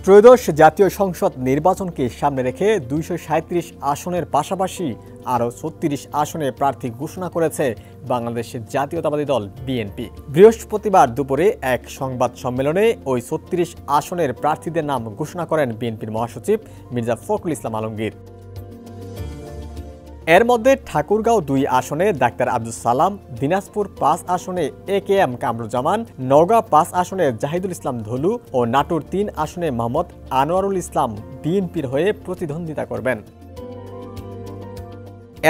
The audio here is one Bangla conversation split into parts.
ত্রয়োদশ জাতীয় সংসদ নির্বাচনকে সামনে রেখে 237 আসনের পাশাপাশি আরও 36 আসনে প্রার্থী ঘোষণা করেছে বাংলাদেশ জাতীয়তাবাদী দল বিএনপি। বৃহস্পতিবার দুপুরে এক সংবাদ সম্মেলনে ওই 36 আসনের প্রার্থীদের নাম ঘোষণা করেন বিএনপির মহাসচিব মির্জা ফখরুল ইসলাম আলমগীর। এর মধ্যে ঠাকুরগাঁও 2 আসনে ডাক্তার আব্দুল সালাম, দিনাজপুর 5 আসনে একেএম কামরুজ্জামান, নওগাঁ 5 আসনে জাহিদুল ইসলাম ধলু ও নাটোর 3 আসনে মোহাম্মদ আনোয়ারুল ইসলাম বিএনপির হয়ে প্রতিদ্বন্দ্বিতা করবেন।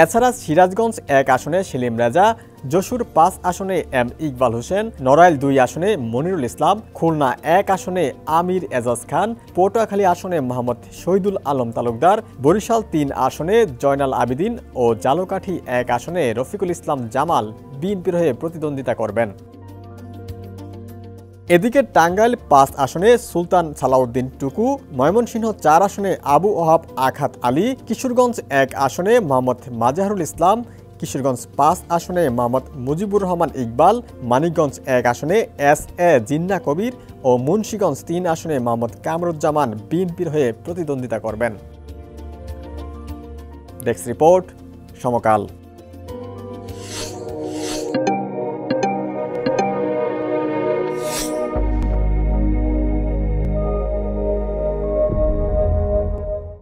এছাড়া সিরাজগঞ্জ 1 আসনে সেলিম রাজা, যশোর 5 আসনে এম ইকবাল হোসেন, নড়াইল 2 আসনে মনিরুল ইসলাম, খুলনা 1 আসনে আমির এজাজ খান, পটুয়াখালী আসনে মোহাম্মদ শহীদুল আলম তালুকদার, বরিশাল 3 আসনে জয়নাল আবেদিন ও জালকাঠি 1 আসনে রফিকুল ইসলাম জামাল বিএনপির হয়ে প্রতিদ্বন্দ্বিতা করবেন। এদিকে টাঙ্গাইল 5 আসনে সুলতান সালাউদ্দিন টুকু, ময়মনসিংহ 4 আসনে আবু ওহাব আখাত আলী, কিশোরগঞ্জ 1 আসনে মোহাম্মদ মাজাহরুল ইসলাম, কিশোরগঞ্জ 5 আসনে মোহাম্মদ মুজিবুর রহমান ইকবাল, মানিকগঞ্জ 1 আসনে এস এ জিন্না কবির ও মুন্সিগঞ্জ 3 আসনে মোহাম্মদ কামরুজ্জামান বিএনপির হয়ে প্রতিদ্বন্দ্বিতা করবেন। ডেস্ক রিপোর্ট, সমকাল।